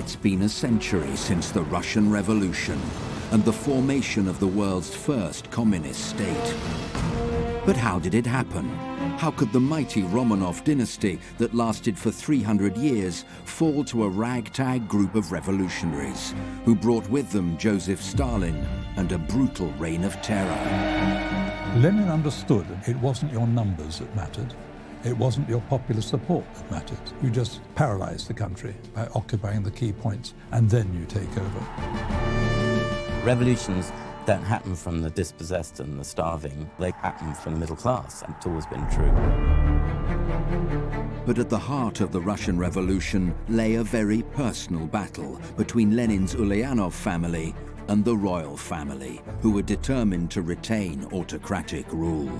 It's been a century since the Russian Revolution and the formation of the world's first communist state. But how did it happen? How could the mighty Romanov dynasty that lasted for 300 years fall to a ragtag group of revolutionaries who brought with them Joseph Stalin and a brutal reign of terror? Lenin understood it wasn't your numbers that mattered. It wasn't your popular support that mattered. You just paralyzed the country by occupying the key points, and then you take over. Revolutions don't happen from the dispossessed and the starving. They happen from the middle class, and it's always been true. But at the heart of the Russian Revolution lay a very personal battle between Lenin's Ulyanov family and the royal family, who were determined to retain autocratic rule.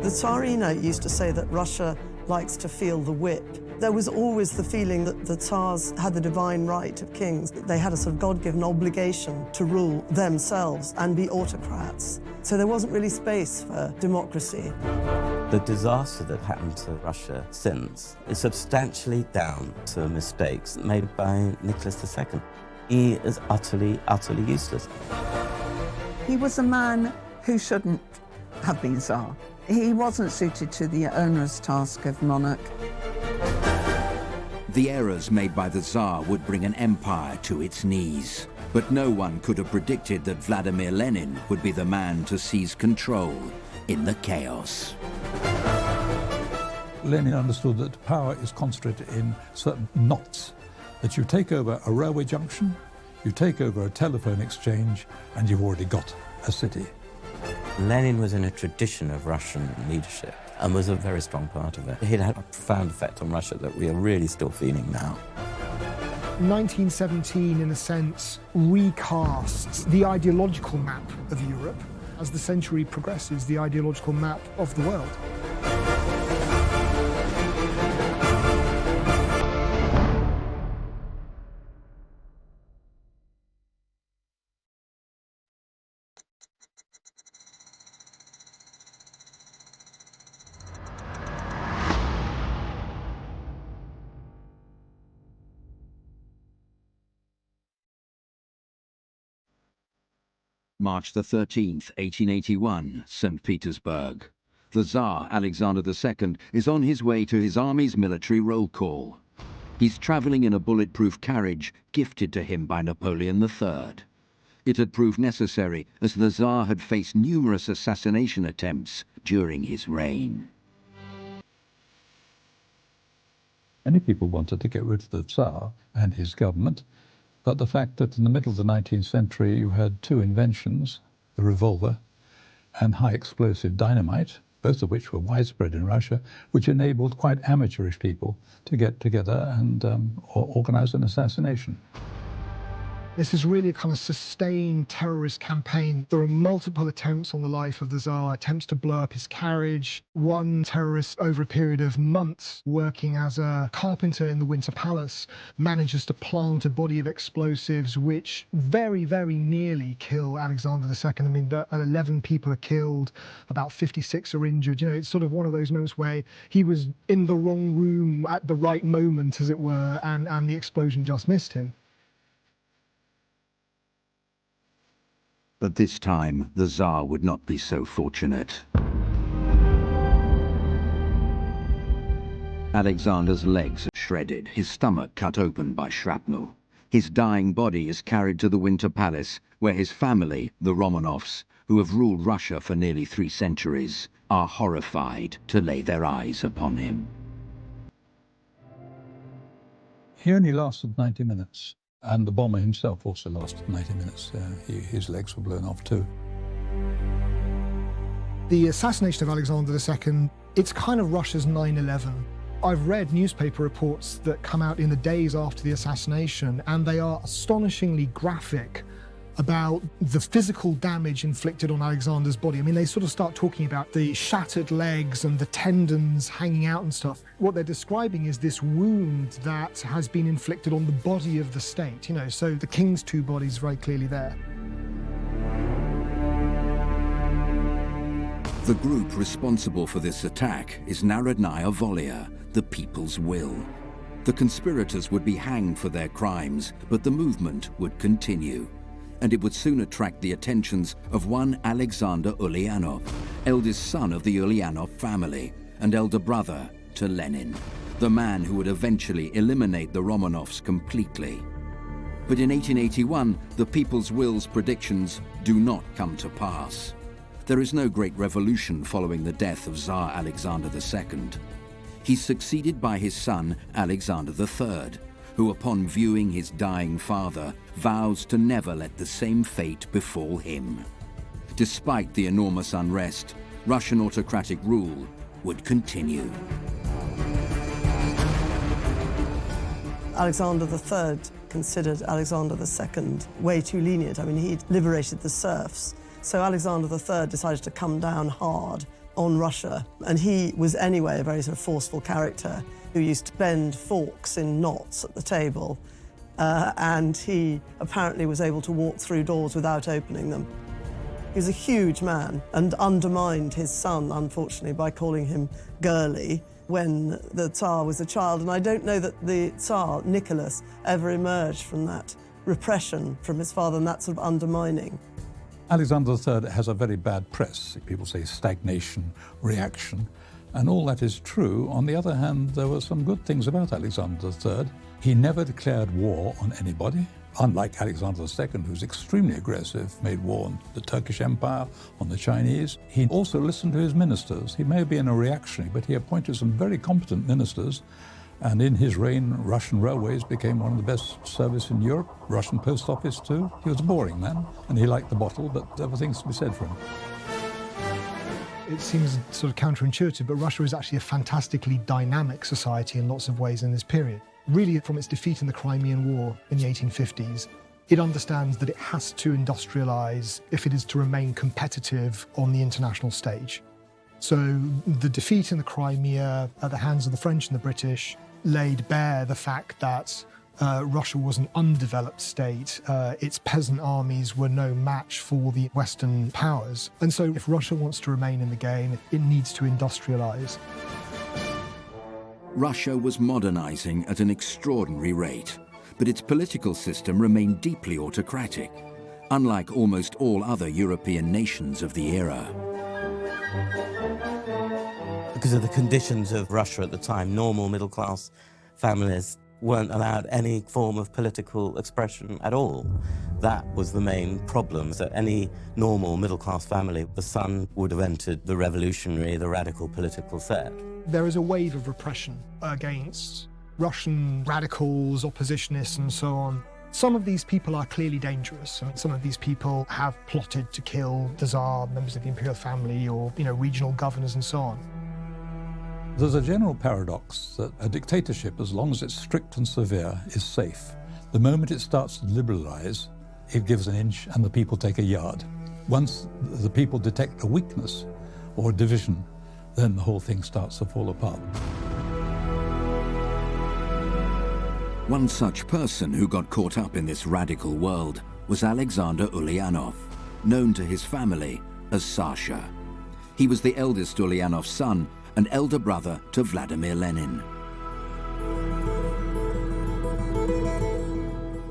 The Tsarina used to say that Russia likes to feel the whip. There was always the feeling that the Tsars had the divine right of kings, that they had a sort of God-given obligation to rule themselves and be autocrats. So there wasn't really space for democracy. The disaster that happened to Russia since is substantially down to mistakes made by Nicholas II. He is utterly, utterly useless. He was a man who shouldn't have been Tsar. He wasn't suited to the onerous task of monarch. The errors made by the Tsar would bring an empire to its knees. But no one could have predicted that Vladimir Lenin would be the man to seize control in the chaos. Lenin understood that power is concentrated in certain knots, that you take over a railway junction, you take over a telephone exchange, and you've already got a city. Lenin was in a tradition of Russian leadership and was a very strong part of it. He had a profound effect on Russia that we are really still feeling now. 1917, in a sense, recasts the ideological map of Europe. As the century progresses, the ideological map of the world. March the 13th, 1881, St. Petersburg. The Tsar, Alexander II, is on his way to his army's military roll call. He's traveling in a bulletproof carriage gifted to him by Napoleon III. It had proved necessary as the Tsar had faced numerous assassination attempts during his reign. Many people wanted to get rid of the Tsar and his government, but the fact that in the middle of the 19th century you had two inventions, the revolver and high explosive dynamite, both of which were widespread in Russia, which enabled quite amateurish people to get together and organize an assassination. This is really a kind of sustained terrorist campaign. There are multiple attempts on the life of the Tsar, attempts to blow up his carriage. One terrorist, over a period of months, working as a carpenter in the Winter Palace, manages to plant a body of explosives which very, very nearly kill Alexander II. I mean, 11 people are killed, about 56 are injured. You know, it's sort of one of those moments where he was in the wrong room at the right moment, as it were, and the explosion just missed him. But this time, the Tsar would not be so fortunate. Alexander's legs are shredded, his stomach cut open by shrapnel. His dying body is carried to the Winter Palace, where his family, the Romanovs, who have ruled Russia for nearly 3 centuries, are horrified to lay their eyes upon him. He only lasted 90 minutes. And the bomber himself also lasted 90 minutes. His legs were blown off too. The assassination of Alexander II, it's kind of Russia's 9/11. I've read newspaper reports that come out in the days after the assassination, and they are astonishingly graphic about the physical damage inflicted on Alexander's body. I mean, they sort of start talking about the shattered legs and the tendons hanging out and stuff. What they're describing is this wound that has been inflicted on the body of the state, you know, so the king's 2 bodies very clearly there. The group responsible for this attack is Narodnaya Volia, the people's will. The conspirators would be hanged for their crimes, but the movement would continue. And it would soon attract the attentions of one Alexander Ulyanov, eldest son of the Ulyanov family and elder brother to Lenin, the man who would eventually eliminate the Romanovs completely. But in 1881, the People's Will's predictions do not come to pass. There is no great revolution following the death of Tsar Alexander II. He's succeeded by his son Alexander III, who upon viewing his dying father vows to never let the same fate befall him. Despite the enormous unrest, Russian autocratic rule would continue. Alexander III considered Alexander II way too lenient. I mean, he'd liberated the serfs. So Alexander III decided to come down hard on Russia. And he was anyway a very sort of forceful character who used to bend forks in knots at the table. And he apparently was able to walk through doors without opening them. He was a huge man and undermined his son, unfortunately, by calling him girly when the Tsar was a child. And I don't know that the Tsar, Nicholas, ever emerged from that repression from his father and that sort of undermining. Alexander III has a very bad press. People say stagnation, reaction, and all that is true. On the other hand, there were some good things about Alexander III. He never declared war on anybody, unlike Alexander II, who's extremely aggressive, made war on the Turkish Empire, on the Chinese. He also listened to his ministers. He may have been a reactionary, but he appointed some very competent ministers. And in his reign, Russian railways became one of the best service in Europe, Russian post office too. He was a boring man, and he liked the bottle, but there were things to be said for him. It seems sort of counterintuitive, but Russia is actually a fantastically dynamic society in lots of ways in this period. Really, from its defeat in the Crimean War in the 1850s, it understands that it has to industrialise if it is to remain competitive on the international stage. So the defeat in the Crimea at the hands of the French and the British laid bare the fact that Russia was an undeveloped state. Its peasant armies were no match for the Western powers. And so if Russia wants to remain in the game, it needs to industrialise. Russia was modernizing at an extraordinary rate, but its political system remained deeply autocratic, unlike almost all other European nations of the era. Because of the conditions of Russia at the time, normal middle-class families weren't allowed any form of political expression at all. That was the main problem. So any normal middle-class family, the son would have entered the revolutionary, the radical political set. There is a wave of repression against Russian radicals, oppositionists, and so on. Some of these people are clearly dangerous. I mean, some of these people have plotted to kill the Tsar, members of the imperial family, or regional governors and so on. There's a general paradox that a dictatorship, as long as it's strict and severe, is safe. The moment it starts to liberalise, it gives an inch and the people take a yard. Once the people detect a weakness or a division, then the whole thing starts to fall apart. One such person who got caught up in this radical world was Alexander Ulyanov, known to his family as Sasha. He was the eldest Ulyanov's son and elder brother to Vladimir Lenin.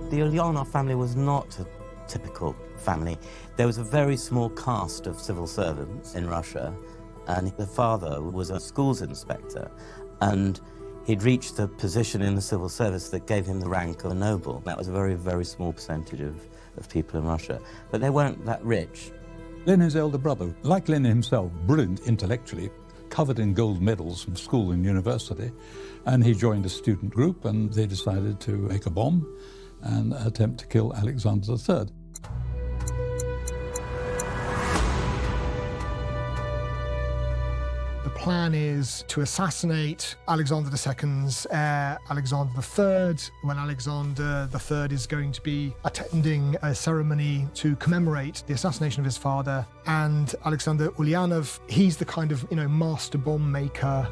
The Ulyanov family was not a typical family. There was a very small caste of civil servants in Russia, and the father was a schools inspector, and he'd reached the position in the civil service that gave him the rank of a noble. That was a very, very small percentage of people in Russia, but they weren't that rich. Lenin's elder brother, like Lenin himself, brilliant intellectually, covered in gold medals from school and university, and he joined a student group, and they decided to make a bomb and attempt to kill Alexander III. The plan is to assassinate Alexander II's heir, Alexander III, when Alexander III is going to be attending a ceremony to commemorate the assassination of his father. And Alexander Ulyanov, he's the kind of, master bomb maker.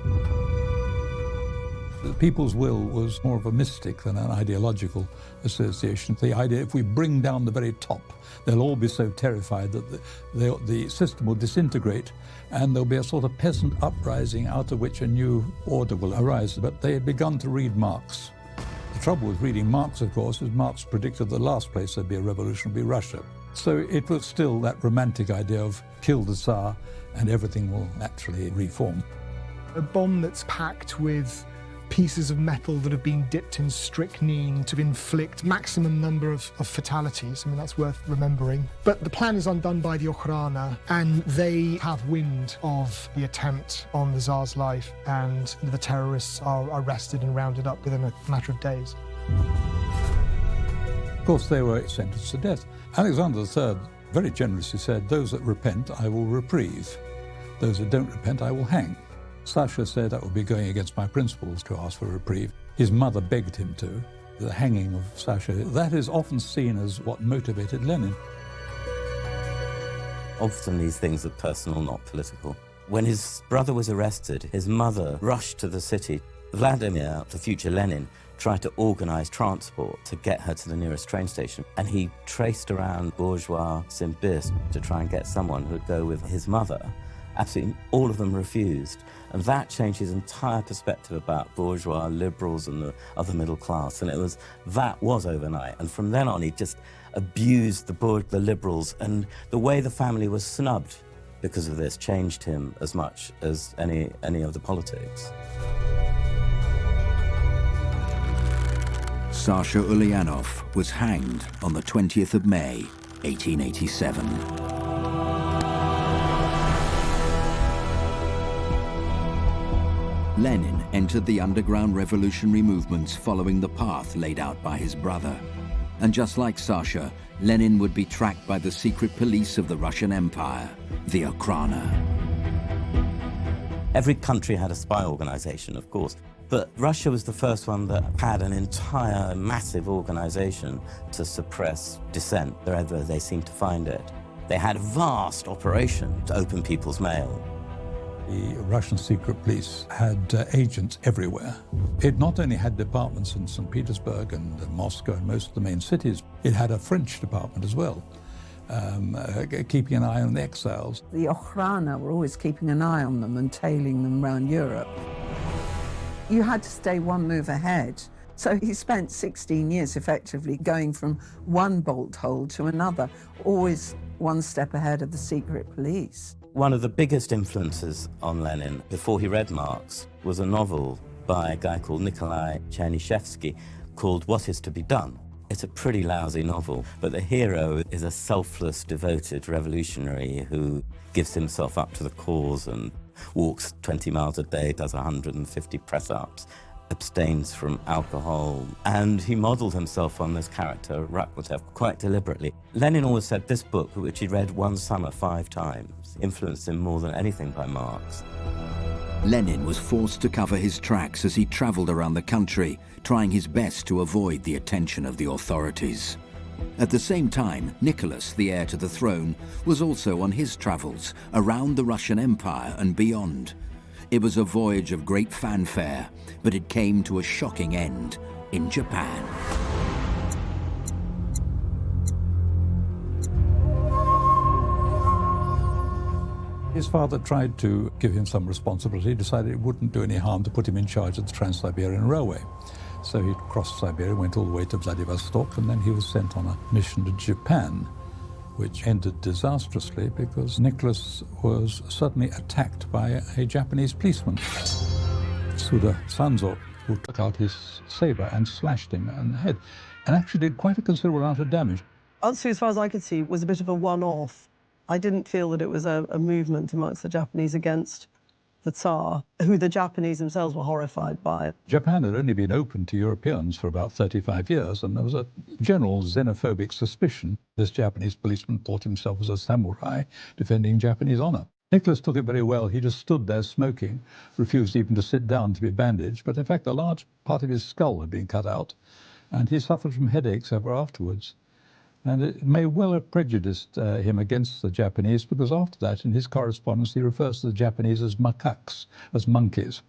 The People's Will was more of a mystic than an ideological association. The idea, if we bring down the very top, they'll all be so terrified that the system will disintegrate, and there'll be a sort of peasant uprising out of which a new order will arise. But they had begun to read Marx trouble with reading Marx, of course, is Marx predicted the last place there'd be a revolution would be Russia. So it was still that romantic idea of kill the Tsar and everything will naturally reform. A bomb that's packed with pieces of metal that have been dipped in strychnine to inflict maximum number of fatalities. I mean, that's worth remembering. But the plan is undone by the Okhrana, and they have wind of the attempt on the Tsar's life, and the terrorists are arrested and rounded up within a matter of days. Of course, they were sentenced to death. Alexander III very generously said, "Those that repent, I will reprieve. Those that don't repent, I will hang." Sasha said that would be going against my principles to ask for reprieve. His mother begged him to. The hanging of Sasha, that is often seen as what motivated Lenin. Often these things are personal, not political. When his brother was arrested, his mother rushed to the city. Vladimir, the future Lenin, tried to organize transport to get her to the nearest train station. And he traced around bourgeois Simbirsk to try and get someone who would go with his mother. Absolutely all of them refused. And that changed his entire perspective about bourgeois, liberals and the other middle class. And that was overnight. And from then on, he just abused the liberals. And the way the family was snubbed because of this changed him as much as any of the politics. Sasha Ulyanov was hanged on the 20th of May, 1887. Lenin entered the underground revolutionary movements following the path laid out by his brother. And just like Sasha, Lenin would be tracked by the secret police of the Russian Empire, the Okhrana. Every country had a spy organization, of course, but Russia was the first one that had an entire massive organization to suppress dissent wherever they seemed to find it. They had a vast operation to open people's mail. The Russian secret police had agents everywhere. It not only had departments in St. Petersburg and Moscow and most of the main cities, it had a French department as well, keeping an eye on the exiles. The Okhrana were always keeping an eye on them and tailing them around Europe. You had to stay one move ahead. So he spent 16 years effectively going from one bolt hole to another, always one step ahead of the secret police. One of the biggest influences on Lenin, before he read Marx, was a novel by a guy called Nikolai Chernyshevsky called What Is to Be Done. It's a pretty lousy novel, but the hero is a selfless, devoted revolutionary who gives himself up to the cause and walks 20 miles a day, does 150 press-ups, abstains from alcohol, and he modelled himself on this character, Rakhmatev, quite deliberately. Lenin always said this book, which he read one summer 5 times, influenced him more than anything by Marx. Lenin was forced to cover his tracks as he travelled around the country, trying his best to avoid the attention of the authorities. At the same time, Nicholas, the heir to the throne, was also on his travels around the Russian Empire and beyond. It was a voyage of great fanfare, but it came to a shocking end in Japan. His father tried to give him some responsibility, decided it wouldn't do any harm to put him in charge of the Trans-Siberian Railway. So he crossed Siberia, went all the way to Vladivostok, and then he was sent on a mission to Japan, which ended disastrously because Nicholas was suddenly attacked by a Japanese policeman, Suda Sanzo, who took out his saber and slashed him on the head, and actually did quite a considerable amount of damage. Ulyanovs, as far as I could see, was a bit of a one-off. I didn't feel that it was a movement amongst the Japanese against the Tsar, who the Japanese themselves were horrified by. Japan had only been open to Europeans for about 35 years, and there was a general xenophobic suspicion. This Japanese policeman thought himself as a samurai defending Japanese honor. Nicholas took it very well. He just stood there smoking, refused even to sit down to be bandaged, but in fact a large part of his skull had been cut out, and he suffered from headaches ever afterwards. And it may well have prejudiced him against the Japanese, because after that, in his correspondence, he refers to the Japanese as makaks, as monkeys.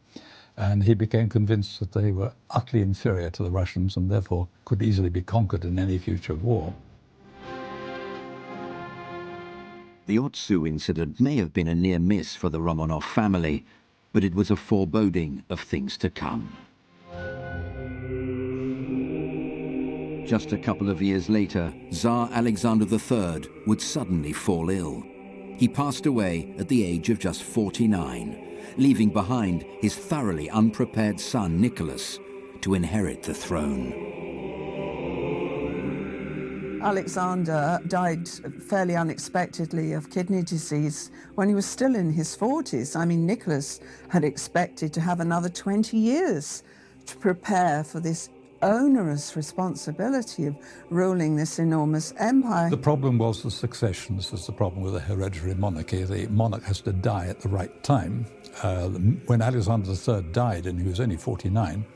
And he became convinced that they were utterly inferior to the Russians and therefore could easily be conquered in any future war. The Otsu incident may have been a near miss for the Romanov family, but it was a foreboding of things to come. Just a couple of years later, Tsar Alexander III would suddenly fall ill. He passed away at the age of just 49, leaving behind his thoroughly unprepared son Nicholas to inherit the throne. Alexander died fairly unexpectedly of kidney disease when he was still in his 40s. I mean, Nicholas had expected to have another 20 years to prepare for this onerous responsibility of ruling this enormous empire. The problem was the succession. This is the problem with a hereditary monarchy. The monarch has to die at the right time. When Alexander III died, and he was only 49,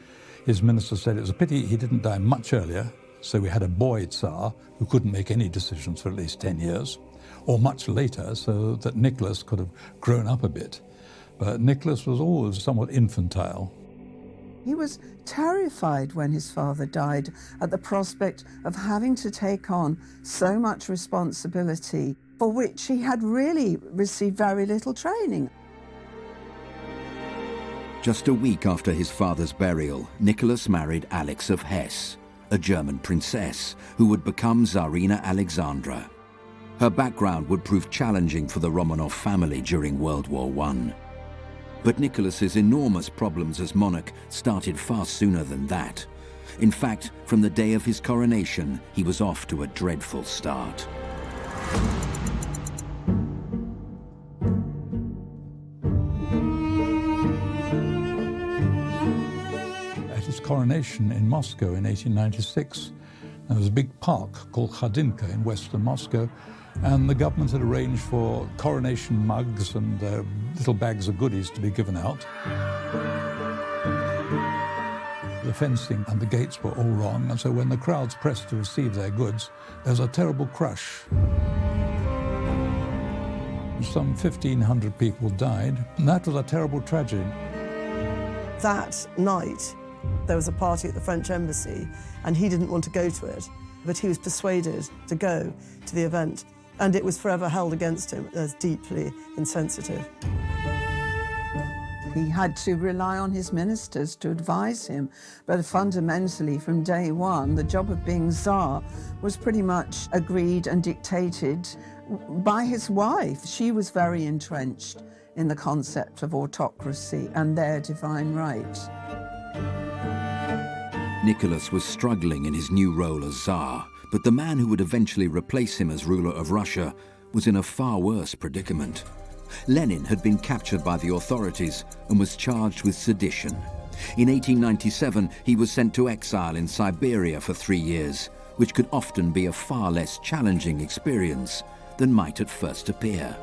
his minister said it was a pity he didn't die much earlier, so we had a boy Tsar who couldn't make any decisions for at least 10 years, or much later, so that Nicholas could have grown up a bit. But Nicholas was always somewhat infantile. He was terrified when his father died at the prospect of having to take on so much responsibility for which he had really received very little training. Just a week after his father's burial, Nicholas married Alix of Hesse, a German princess who would become Tsarina Alexandra. Her background would prove challenging for the Romanov family during World War I. But Nicholas's enormous problems as monarch started far sooner than that. In fact, from the day of his coronation, he was off to a dreadful start. At his coronation in Moscow in 1896, there was a big park called Khadinka in western Moscow, and the government had arranged for coronation mugs and little bags of goodies to be given out. The fencing and the gates were all wrong, and so when the crowds pressed to receive their goods, there was a terrible crush. Some 1,500 people died, and that was a terrible tragedy. That night, there was a party at the French embassy, and he didn't want to go to it, but he was persuaded to go to the event, and it was forever held against him as deeply insensitive. He had to rely on his ministers to advise him, but fundamentally, from day one, the job of being Tsar was pretty much agreed and dictated by his wife. She was very entrenched in the concept of autocracy and their divine right. Nicholas was struggling in his new role as Tsar, but the man who would eventually replace him as ruler of Russia was in a far worse predicament. Lenin had been captured by the authorities and was charged with sedition. In 1897, he was sent to exile in Siberia for 3 years, which could often be a far less challenging experience than might at first appear.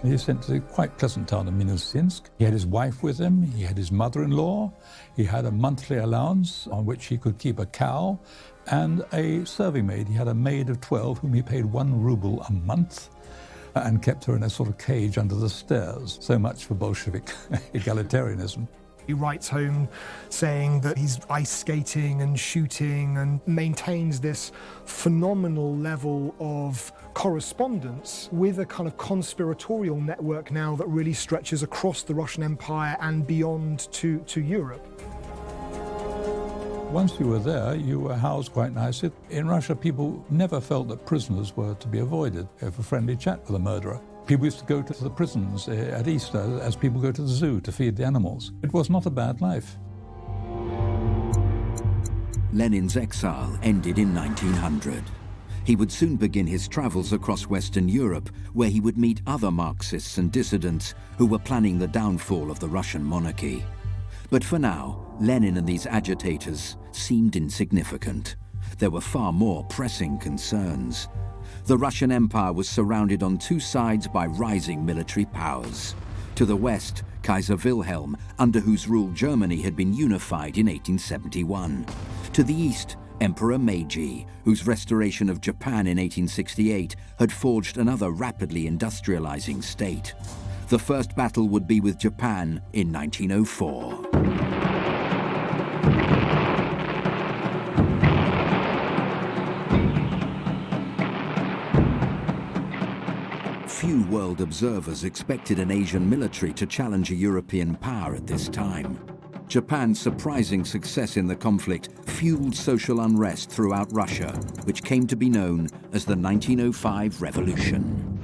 He was sent to the quite pleasant town of Minusинsk. He had his wife with him, he had his mother-in-law, he had a monthly allowance on which he could keep a cow, and a serving maid. He had a maid of 12 whom he paid 1 ruble a month and kept her in a sort of cage under the stairs. So much for Bolshevik egalitarianism. He writes home saying that he's ice skating and shooting and maintains this phenomenal level of correspondence with a kind of conspiratorial network now that really stretches across the Russian Empire and beyond to Europe. Once you were there, you were housed quite nicely. In Russia, people never felt that prisoners were to be avoided. Have a friendly chat with a murderer. People used to go to the prisons at Easter as people go to the zoo to feed the animals. It was not a bad life. Lenin's exile ended in 1900. He would soon begin his travels across Western Europe, where he would meet other Marxists and dissidents who were planning the downfall of the Russian monarchy. But for now, Lenin and these agitators seemed insignificant. There were far more pressing concerns. The Russian Empire was surrounded on 2 sides by rising military powers. To the west, Kaiser Wilhelm, under whose rule Germany had been unified in 1871. To the east, Emperor Meiji, whose restoration of Japan in 1868 had forged another rapidly industrializing state. The first battle would be with Japan in 1904. Few world observers expected an Asian military to challenge a European power at this time. Japan's surprising success in the conflict fueled social unrest throughout Russia, which came to be known as the 1905 Revolution.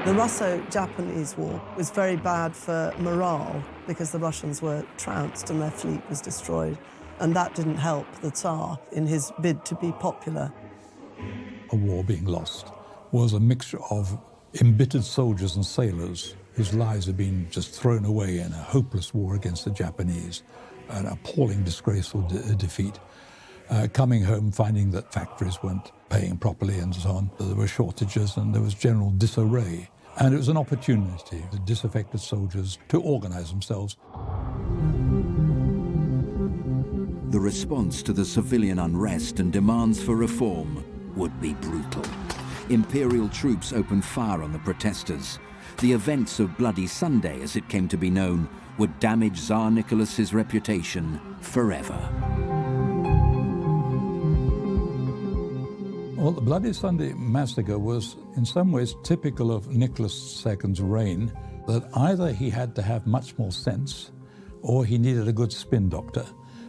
The Russo-Japanese War was very bad for morale because the Russians were trounced and their fleet was destroyed. And that didn't help the Tsar in his bid to be popular. A war being lost was a mixture of embittered soldiers and sailors whose lives had been just thrown away in a hopeless war against the Japanese, an appalling, disgraceful defeat. Coming home, finding that factories weren't paying properly and so on. There were shortages and there was general disarray. And it was an opportunity for disaffected soldiers to organize themselves. The response to the civilian unrest and demands for reform would be brutal. Imperial troops opened fire on the protesters. The events of Bloody Sunday, as it came to be known, would damage Tsar Nicholas's reputation forever. Well, the Bloody Sunday massacre was in some ways typical of Nicholas II's reign, that either he had to have much more sense or he needed a good spin doctor,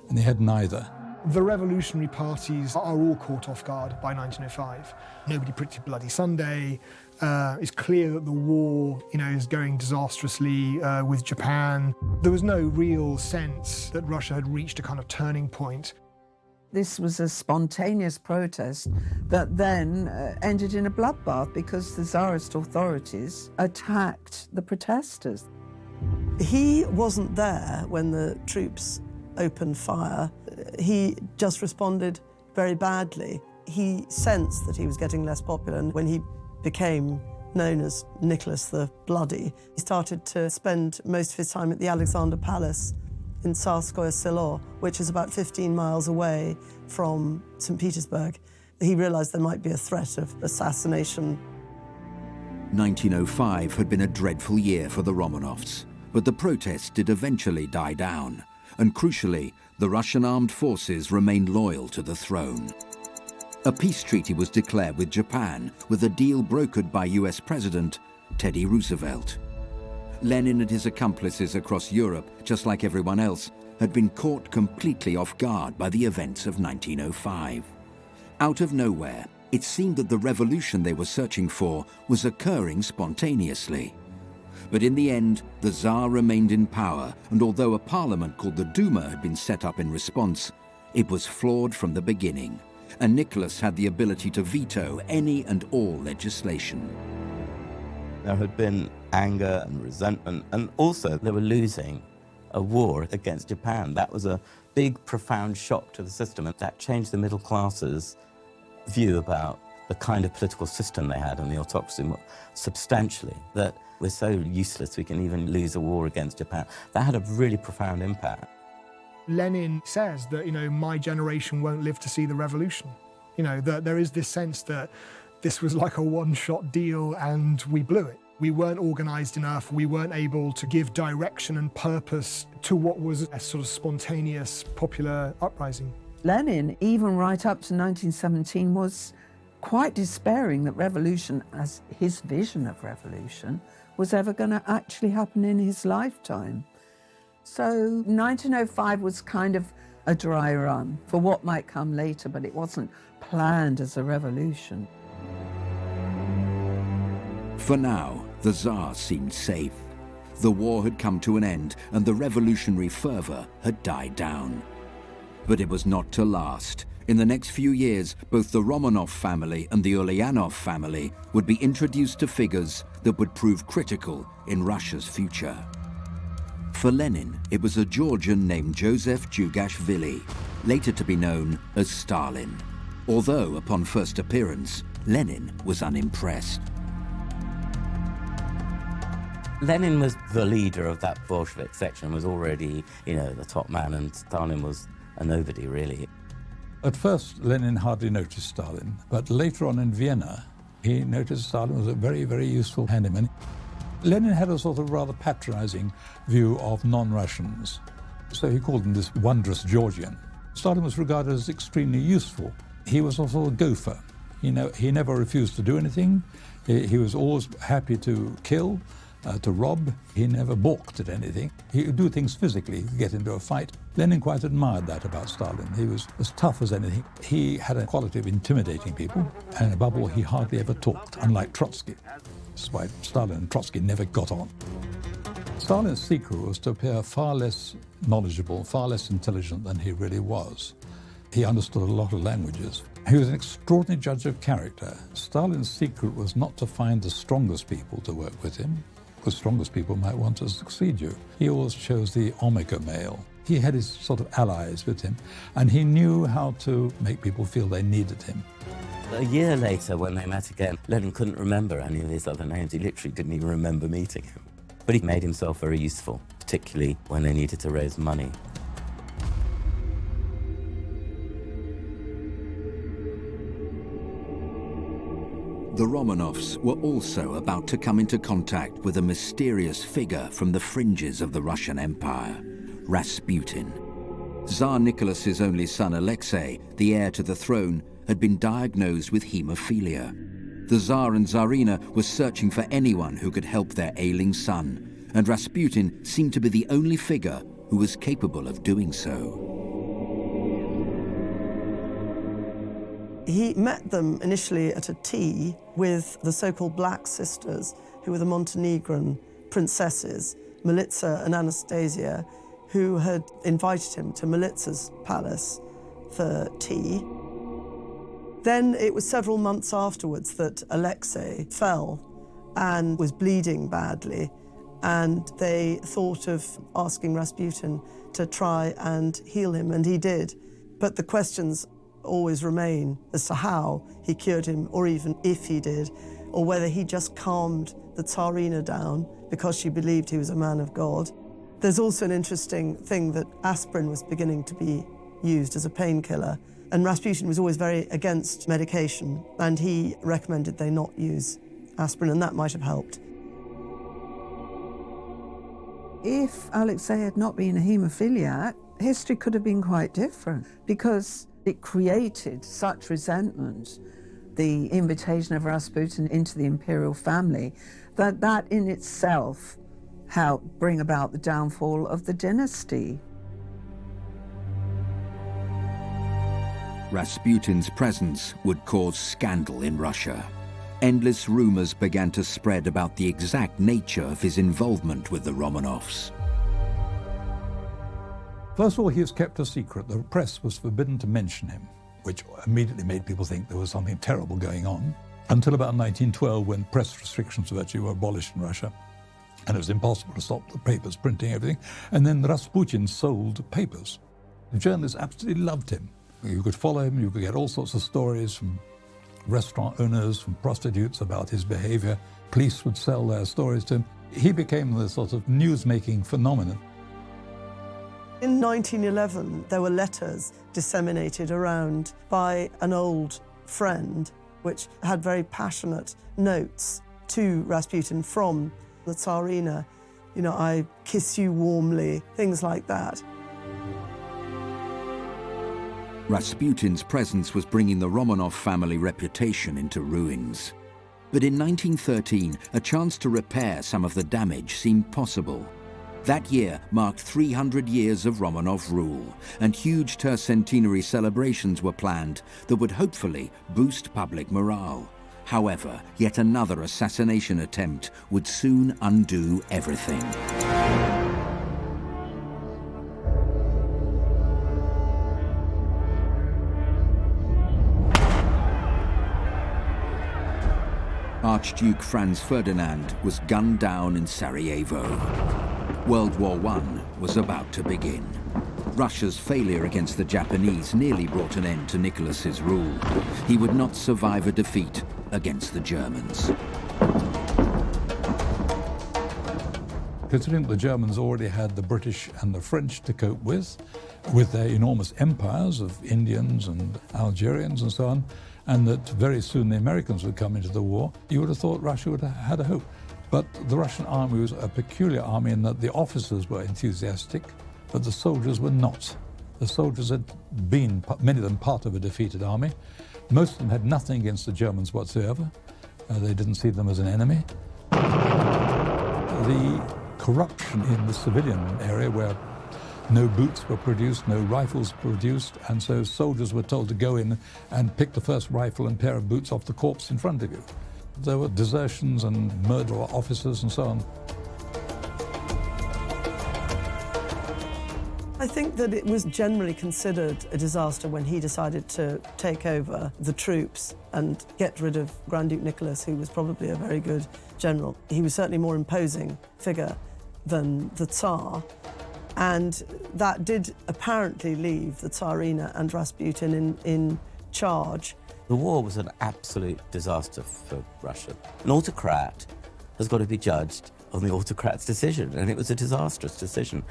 and he had neither. The revolutionary parties are all caught off guard by 1905. Nobody predicted Bloody Sunday. It's clear that the war, is going disastrously with Japan. There was no real sense that Russia had reached a kind of turning point. This was a spontaneous protest that then ended in a bloodbath because the Tsarist authorities attacked the protesters. He wasn't there when the troops opened fire. He just responded very badly. He sensed that he was getting less popular, and when he became known as Nicholas the Bloody, he started to spend most of his time at the Alexander Palace in Tsarskoye Selo, which is about 15 miles away from St. Petersburg. He realized there might be a threat of assassination. 1905 had been a dreadful year for the Romanovs, but the protests did eventually die down, and crucially, the Russian armed forces remained loyal to the throne. A peace treaty was declared with Japan, with a deal brokered by US President Teddy Roosevelt. Lenin and his accomplices across Europe, just like everyone else, had been caught completely off guard by the events of 1905. Out of nowhere, it seemed that the revolution they were searching for was occurring spontaneously. But in the end, the Tsar remained in power, and although a parliament called the Duma had been set up in response, it was flawed from the beginning, and Nicholas had the ability to veto any and all legislation. There had been anger and resentment, and also they were losing a war against Japan. That was a big, profound shock to the system, and that changed the middle class's view about the kind of political system they had and the autocracy substantially, that we're so useless we can even lose a war against Japan. That had a really profound impact. Lenin says that, my generation won't live to see the revolution. That there is this sense that this was like a one-shot deal and we blew it. We weren't organized enough. We weren't able to give direction and purpose to what was a sort of spontaneous, popular uprising. Lenin, even right up to 1917, was quite despairing that revolution, as his vision of revolution, was ever going to actually happen in his lifetime. So 1905 was kind of a dry run for what might come later, but it wasn't planned as a revolution. For now, the Tsar seemed safe. The war had come to an end and the revolutionary fervor had died down. But it was not to last. In the next few years, both the Romanov family and the Ulyanov family would be introduced to figures that would prove critical in Russia's future. For Lenin, it was a Georgian named Joseph Djugashvili, later to be known as Stalin. Although, upon first appearance, Lenin was unimpressed. Lenin was the leader of that Bolshevik section, was already, the top man, and Stalin was a nobody, really. At first, Lenin hardly noticed Stalin, but later on in Vienna, he noticed Stalin was a very, very useful handyman. Lenin had a sort of rather patronizing view of non-Russians, so he called them this wondrous Georgian. Stalin was regarded as extremely useful. He was also a gopher. He never refused to do anything. He was always happy to kill, to rob. He never balked at anything. He would do things physically, get into a fight. Lenin quite admired that about Stalin. He was as tough as anything. He had a quality of intimidating people, and above all, he hardly ever talked, unlike Trotsky. That's why Stalin and Trotsky never got on. Stalin's secret was to appear far less knowledgeable, far less intelligent than he really was. He understood a lot of languages. He was an extraordinary judge of character. Stalin's secret was not to find the strongest people to work with him, because strongest people might want to succeed you. He always chose the omega male. He had his sort of allies with him, and he knew how to make people feel they needed him. A year later, when they met again, Lenin couldn't remember any of his other names. He literally didn't even remember meeting him. But he made himself very useful, particularly when they needed to raise money. The Romanovs were also about to come into contact with a mysterious figure from the fringes of the Russian Empire, Rasputin. Tsar Nicholas's only son Alexei, the heir to the throne, had been diagnosed with haemophilia. The Tsar and Tsarina were searching for anyone who could help their ailing son, and Rasputin seemed to be the only figure who was capable of doing so. He met them initially at a tea with the so-called Black Sisters, who were the Montenegrin princesses, Militsa and Anastasia, who had invited him to Militsa's palace for tea. Then it was several months afterwards that Alexei fell and was bleeding badly, and they thought of asking Rasputin to try and heal him, and he did. But the questions always remain as to how he cured him, or even if he did, or whether he just calmed the Tsarina down because she believed he was a man of God. There's also an interesting thing that aspirin was beginning to be used as a painkiller, and Rasputin was always very against medication, and he recommended they not use aspirin, and that might have helped. If Alexei had not been a haemophiliac, history could have been quite different, because it created such resentment, the invitation of Rasputin into the imperial family, that in itself helped bring about the downfall of the dynasty. Rasputin's presence would cause scandal in Russia. Endless rumors began to spread about the exact nature of his involvement with the Romanovs. First of all, he was kept a secret. The press was forbidden to mention him, which immediately made people think there was something terrible going on, until about 1912, when press restrictions virtually were abolished in Russia, and it was impossible to stop the papers printing everything. And then Rasputin sold papers. The journalists absolutely loved him. You could follow him, you could get all sorts of stories from restaurant owners, from prostitutes about his behavior. Police would sell their stories to him. He became the sort of news-making phenomenon. In 1911, there were letters disseminated around by an old friend, which had very passionate notes to Rasputin from the Tsarina. You know, I kiss you warmly, things like that. Rasputin's presence was bringing the Romanov family reputation into ruins. But in 1913, a chance to repair some of the damage seemed possible. That year marked 300 years of Romanov rule, and huge tercentenary celebrations were planned that would hopefully boost public morale. However, yet another assassination attempt would soon undo everything. Archduke Franz Ferdinand was gunned down in Sarajevo. World War I was about to begin. Russia's failure against the Japanese nearly brought an end to Nicholas's rule. He would not survive a defeat against the Germans. Considering the Germans already had the British and the French to cope with their enormous empires of Indians and Algerians and so on, and that very soon the Americans would come into the war, you would have thought Russia would have had a hope. But the Russian army was a peculiar army in that the officers were enthusiastic, but the soldiers were not. The soldiers had been, many of them, part of a defeated army. Most of them had nothing against the Germans whatsoever. They didn't see them as an enemy. the corruption in the civilian area, where no boots were produced, no rifles produced, and so soldiers were told to go in and pick the first rifle and pair of boots off the corpse in front of you. There were desertions and murder of officers and so on. I think that it was generally considered a disaster when he decided to take over the troops and get rid of Grand Duke Nicholas, who was probably a very good general. He was certainly a more imposing figure than the Tsar, and that did apparently leave the Tsarina and Rasputin in charge. The war was an absolute disaster for Russia. An autocrat has got to be judged on the autocrat's decision, and it was a disastrous decision.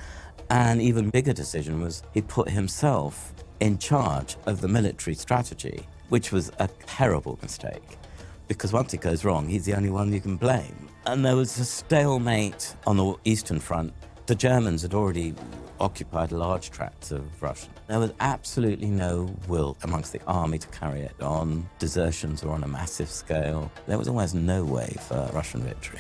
An even bigger decision was he put himself in charge of the military strategy, which was a terrible mistake, because once it goes wrong, he's the only one you can blame. And there was a stalemate on the Eastern Front. The Germans had already occupied large tracts of Russia. There was absolutely no will amongst the army to carry it on. Desertions were on a massive scale. There was almost no way for Russian victory.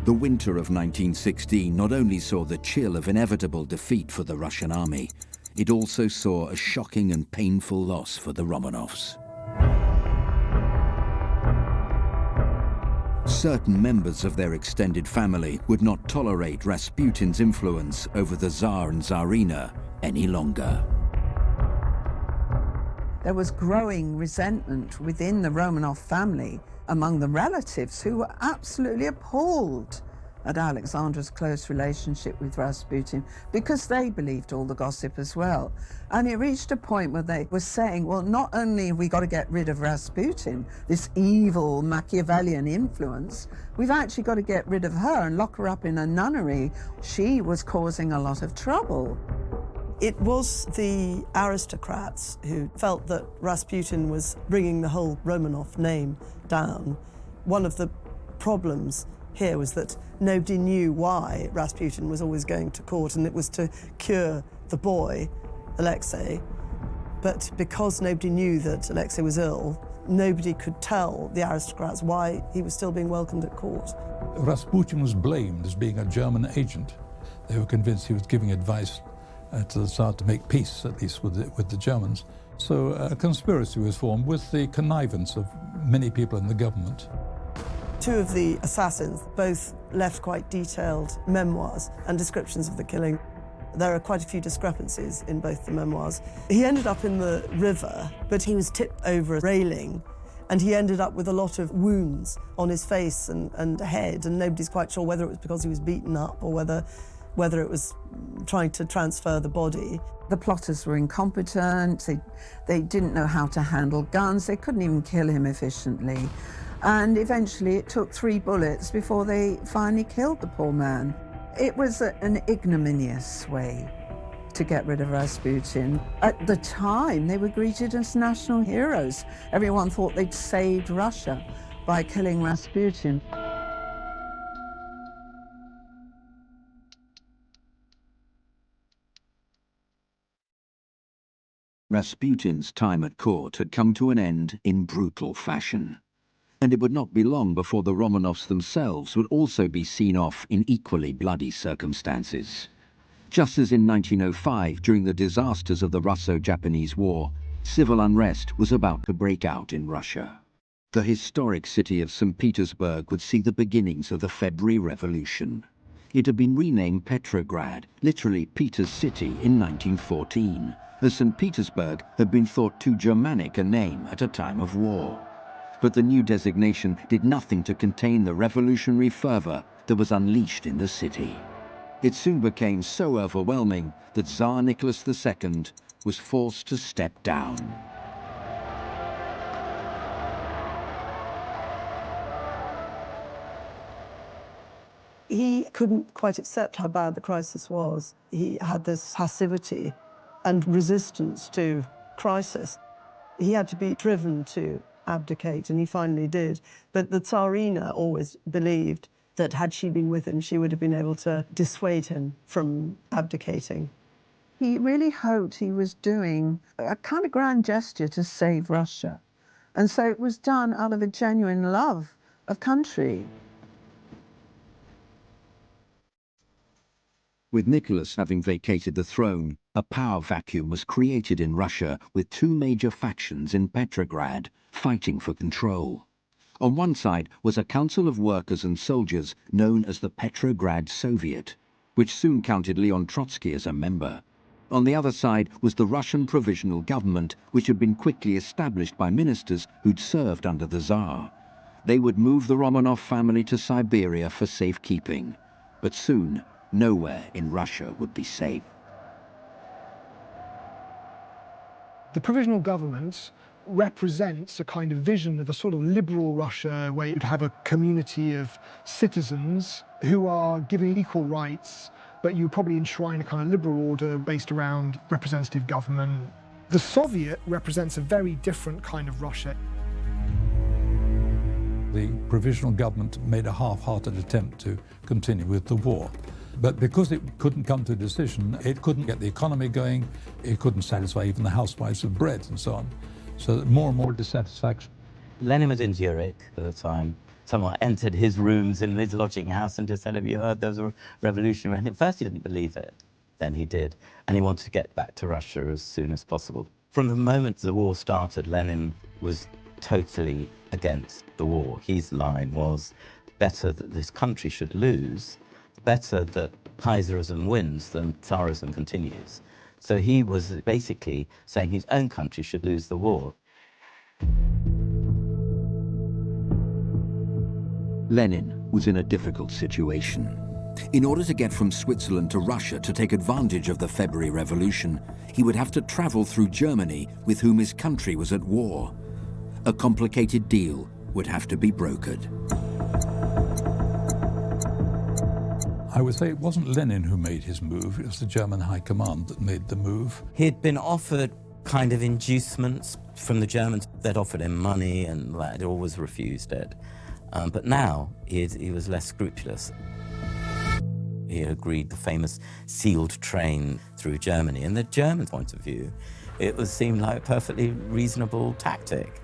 The winter of 1916 not only saw the chill of inevitable defeat for the Russian army, it also saw a shocking and painful loss for the Romanovs. Certain members of their extended family would not tolerate Rasputin's influence over the Tsar and Tsarina any longer. There was growing resentment within the Romanov family among the relatives, who were absolutely appalled at Alexandra's close relationship with Rasputin, because they believed all the gossip as well. And it reached a point where they were saying, well, not only have we got to get rid of Rasputin, this evil Machiavellian influence, we've actually got to get rid of her and lock her up in a nunnery. She was causing a lot of trouble. It was the aristocrats who felt that Rasputin was bringing the whole Romanov name down. One of the problems here was that nobody knew why Rasputin was always going to court, and it was to cure the boy, Alexei. But because nobody knew that Alexei was ill, nobody could tell the aristocrats why he was still being welcomed at court. Rasputin was blamed as being a German agent. They were convinced he was giving advice to the Tsar to make peace, at least with the Germans. So a conspiracy was formed with the connivance of many people in the government. Two of the assassins both left quite detailed memoirs and descriptions of the killing. There are quite a few discrepancies in both the memoirs. He ended up in the river, but he was tipped over a railing, and he ended up with a lot of wounds on his face and head, and nobody's quite sure whether it was because he was beaten up or whether it was trying to transfer the body. The plotters were incompetent, they didn't know how to handle guns, they couldn't even kill him efficiently. And eventually it took 3 bullets before they finally killed the poor man. It was an ignominious way to get rid of Rasputin. At the time, they were greeted as national heroes. Everyone thought they'd saved Russia by killing Rasputin. Rasputin's time at court had come to an end in brutal fashion, and it would not be long before the Romanovs themselves would also be seen off in equally bloody circumstances. Just as in 1905, during the disasters of the Russo-Japanese War, civil unrest was about to break out in Russia. The historic city of St. Petersburg would see the beginnings of the February Revolution. It had been renamed Petrograd, literally Peter's City, in 1914, as St. Petersburg had been thought too Germanic a name at a time of war. But the new designation did nothing to contain the revolutionary fervor that was unleashed in the city. It soon became so overwhelming that Tsar Nicholas II was forced to step down. He couldn't quite accept how bad the crisis was. He had this passivity and resistance to crisis. He had to be driven to abdicate, and he finally did. But the Tsarina always believed that had she been with him, she would have been able to dissuade him from abdicating. He really hoped he was doing a kind of grand gesture to save Russia. And so it was done out of a genuine love a country. With Nicholas having vacated the throne, a power vacuum was created in Russia with two major factions in Petrograd fighting for control. On one side was a council of workers and soldiers known as the Petrograd Soviet, which soon counted Leon Trotsky as a member. On the other side was the Russian Provisional Government, which had been quickly established by ministers who'd served under the Tsar. They would move the Romanov family to Siberia for safekeeping. But soon, nowhere in Russia would be safe. The provisional government represents a kind of vision of a sort of liberal Russia where you'd have a community of citizens who are given equal rights, but you probably enshrine a kind of liberal order based around representative government. The Soviet represents a very different kind of Russia. The provisional government made a half-hearted attempt to continue with the war. But because it couldn't come to a decision, it couldn't get the economy going, it couldn't satisfy even the housewives with bread and so on. So more and more dissatisfaction. Lenin was in Zurich at the time. Someone entered his rooms in his lodging house and just said, "Have you heard there's a revolution?" And at first he didn't believe it. Then he did. And he wanted to get back to Russia as soon as possible. From the moment the war started, Lenin was totally against the war. His line was, better that this country should lose, better that Kaiserism wins than Tsarism continues. So he was basically saying his own country should lose the war. Lenin was in a difficult situation. In order to get from Switzerland to Russia to take advantage of the February Revolution, he would have to travel through Germany, with whom his country was at war. A complicated deal would have to be brokered. I would say it wasn't Lenin who made his move, it was the German High Command that made the move. He'd been offered kind of inducements from the Germans. They'd offered him money and he'd always refused it. But now he was less scrupulous. He agreed the famous sealed train through Germany. In the German point of view, it seemed like a perfectly reasonable tactic.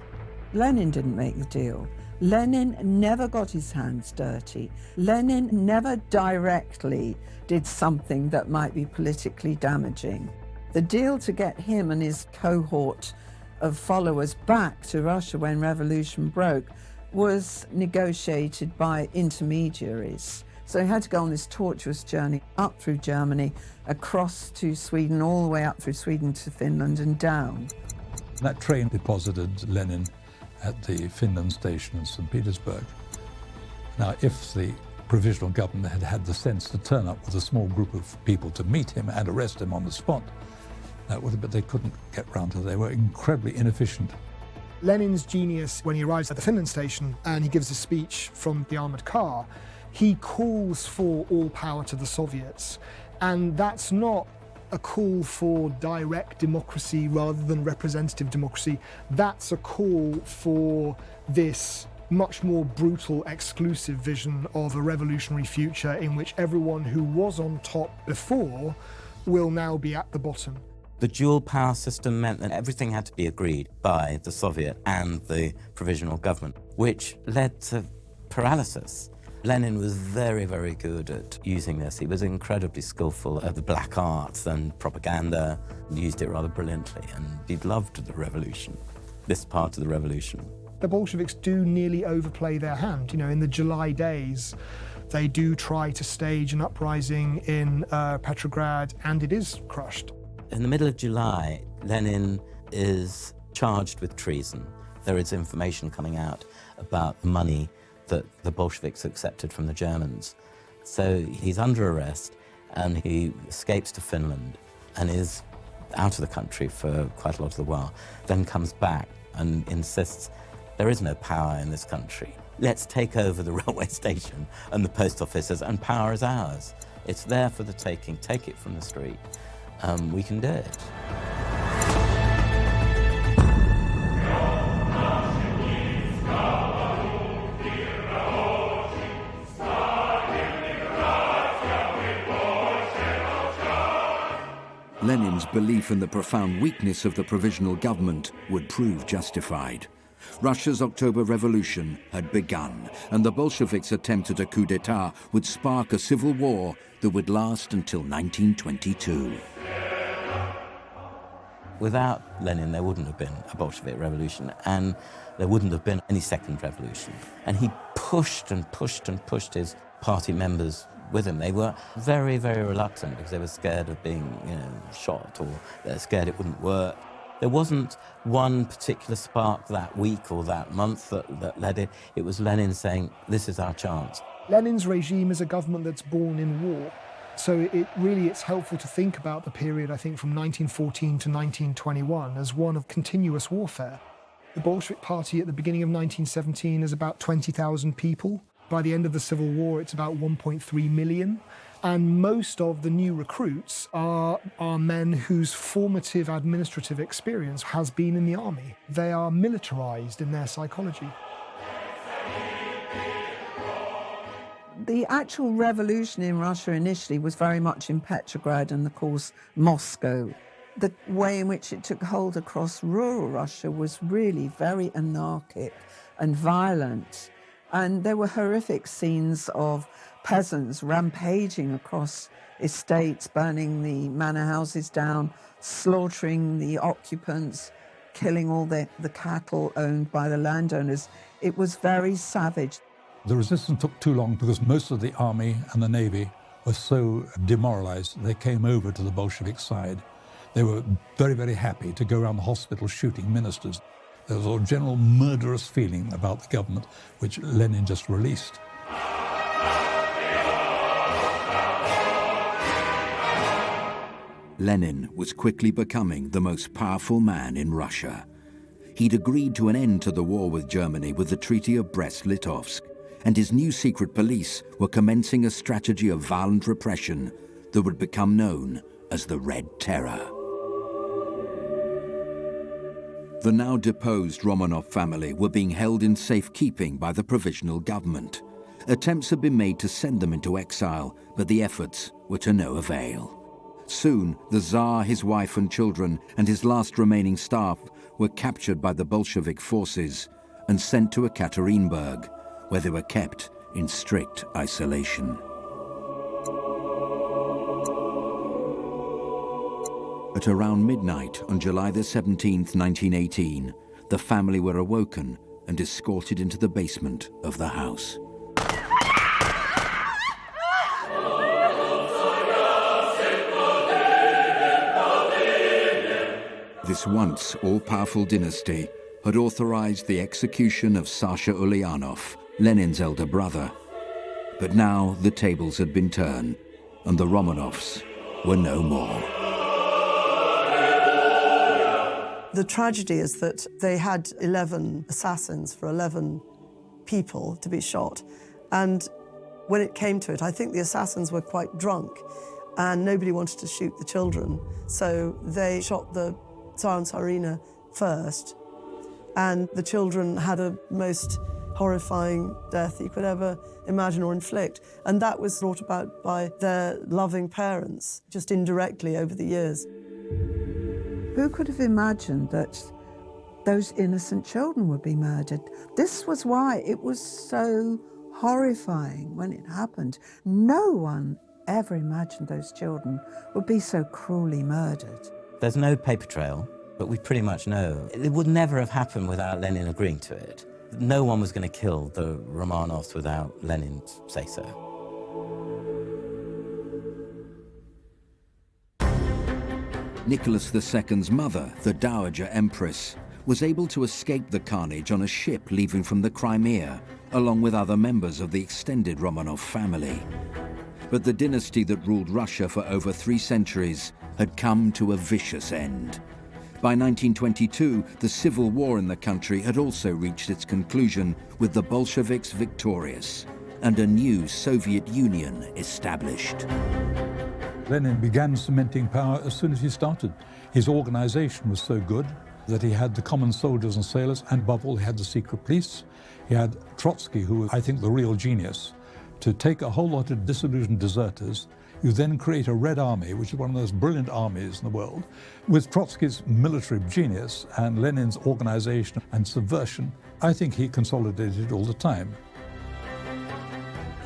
Lenin didn't make the deal. Lenin never got his hands dirty. Lenin never directly did something that might be politically damaging. The deal to get him and his cohort of followers back to Russia when revolution broke was negotiated by intermediaries. So he had to go on this tortuous journey up through Germany, across to Sweden, all the way up through Sweden to Finland and down. That train deposited Lenin at the Finland station in St. Petersburg. Now, if the provisional government had had the sense to turn up with a small group of people to meet him and arrest him on the spot, that would have, but they couldn't get round to it. They were incredibly inefficient. Lenin's genius, when he arrives at the Finland station and he gives a speech from the armoured car, he calls for all power to the Soviets. And that's not a call for direct democracy rather than representative democracy. That's a call for this much more brutal, exclusive vision of a revolutionary future in which everyone who was on top before will now be at the bottom. The dual power system meant that everything had to be agreed by the Soviet and the provisional government, which led to paralysis. Lenin was very, very good at using this. He was incredibly skillful at the black arts and propaganda, and used it rather brilliantly, and he loved the revolution, this part of the revolution. The Bolsheviks do nearly overplay their hand. You know, in the July days, they do try to stage an uprising in Petrograd, and it is crushed. In the middle of July, Lenin is charged with treason. There is information coming out about money that the Bolsheviks accepted from the Germans. So he's under arrest and he escapes to Finland and is out of the country for quite a lot of the while, then comes back and insists there is no power in this country. Let's take over the railway station and the post offices, and power is ours. It's there for the taking. Take it from the street. We can do it. Lenin's belief in the profound weakness of the provisional government would prove justified. Russia's October Revolution had begun, and the Bolsheviks' attempt at a coup d'etat would spark a civil war that would last until 1922. Without Lenin, there wouldn't have been a Bolshevik revolution, and there wouldn't have been any second revolution. And he pushed and pushed and pushed his party members with him. They were very, very reluctant because they were scared of being, shot, or they're scared it wouldn't work. There wasn't one particular spark that week or that month that led it. It was Lenin saying, this is our chance. Lenin's regime is a government that's born in war. So it's helpful to think about the period, I think, from 1914 to 1921 as one of continuous warfare. The Bolshevik Party at the beginning of 1917 is about 20,000 people. By the end of the Civil War, it's about 1.3 million. And most of the new recruits are men whose formative administrative experience has been in the army. They are militarized in their psychology. The actual revolution in Russia initially was very much in Petrograd and, of course, Moscow. The way in which it took hold across rural Russia was really very anarchic and violent. And there were horrific scenes of peasants rampaging across estates, burning the manor houses down, slaughtering the occupants, killing all the cattle owned by the landowners. It was very savage. The resistance took too long because most of the army and the navy were so demoralized they came over to the Bolshevik side. They were very, very happy to go around the hospital shooting ministers. There was a general murderous feeling about the government, which Lenin just released. Lenin was quickly becoming the most powerful man in Russia. He'd agreed to an end to the war with Germany with the Treaty of Brest-Litovsk, and his new secret police were commencing a strategy of violent repression that would become known as the Red Terror. The now deposed Romanov family were being held in safekeeping by the provisional government. Attempts had been made to send them into exile, but the efforts were to no avail. Soon, the Tsar, his wife and children, and his last remaining staff were captured by the Bolshevik forces and sent to Ekaterinburg, where they were kept in strict isolation. At around midnight on July the 17th, 1918, the family were awoken and escorted into the basement of the house. This once all-powerful dynasty had authorized the execution of Sasha Ulyanov, Lenin's elder brother. But now the tables had been turned, and the Romanovs were no more. The tragedy is that they had 11 assassins for 11 people to be shot. And when it came to it, I think the assassins were quite drunk and nobody wanted to shoot the children. So they shot the Tsar and Tsarina first. And the children had a most horrifying death you could ever imagine or inflict. And that was brought about by their loving parents, just indirectly over the years. Who could have imagined that those innocent children would be murdered? This was why it was so horrifying when it happened. No one ever imagined those children would be so cruelly murdered. There's no paper trail, but we pretty much know. It would never have happened without Lenin agreeing to it. No one was going to kill the Romanovs without Lenin's say-so. Nicholas II's mother, the Dowager Empress, was able to escape the carnage on a ship leaving from the Crimea, along with other members of the extended Romanov family. But the dynasty that ruled Russia for over 3 centuries had come to a vicious end. By 1922, the civil war in the country had also reached its conclusion, with the Bolsheviks victorious and a new Soviet Union established. Lenin began cementing power as soon as he started. His organization was so good that he had the common soldiers and sailors, and above all, he had the secret police. He had Trotsky, who was, I think, the real genius, to take a whole lot of disillusioned deserters You then create a Red Army, which is one of the most brilliant armies in the world, with Trotsky's military genius and Lenin's organization and subversion. I think he consolidated all the time.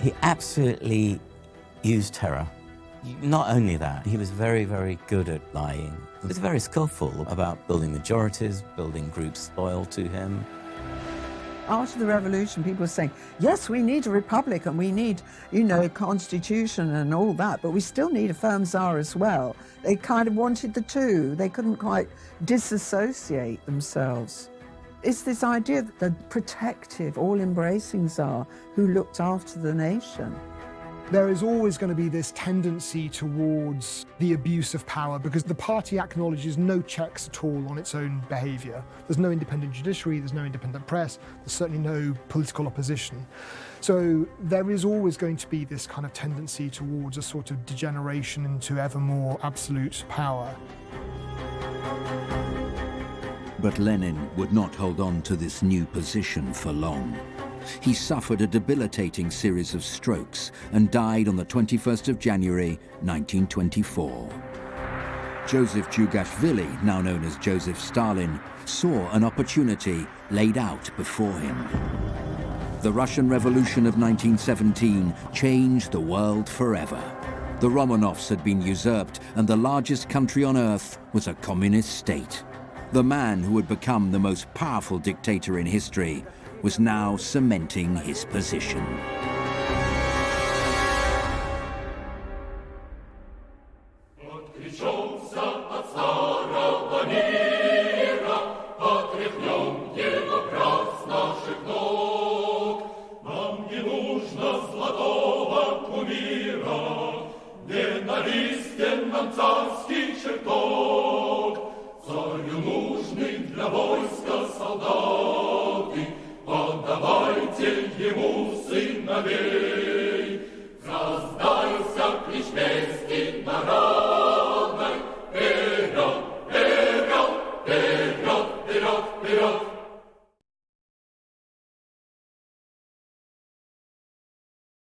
He absolutely used terror. Not only that, he was very, very good at lying. He was very skillful about building majorities, building groups loyal to him. After the revolution, people were saying, yes, we need a republic and we need, a constitution and all that, but we still need a firm Tsar as well. They kind of wanted the two. They couldn't quite disassociate themselves. It's this idea that the protective, all-embracing Tsar who looked after the nation. There is always going to be this tendency towards the abuse of power because the party acknowledges no checks at all on its own behaviour. There's no independent judiciary, there's no independent press, there's certainly no political opposition. So there is always going to be this kind of tendency towards a sort of degeneration into ever more absolute power. But Lenin would not hold on to this new position for long. He suffered a debilitating series of strokes and died on the 21st of January, 1924. Joseph Djugashvili, now known as Joseph Stalin, saw an opportunity laid out before him. The Russian Revolution of 1917 changed the world forever. The Romanovs had been usurped, and the largest country on earth was a communist state. The man who would become the most powerful dictator in history was now cementing his position. Отдавайте ему сыновей, раздайся, кричмейский народ.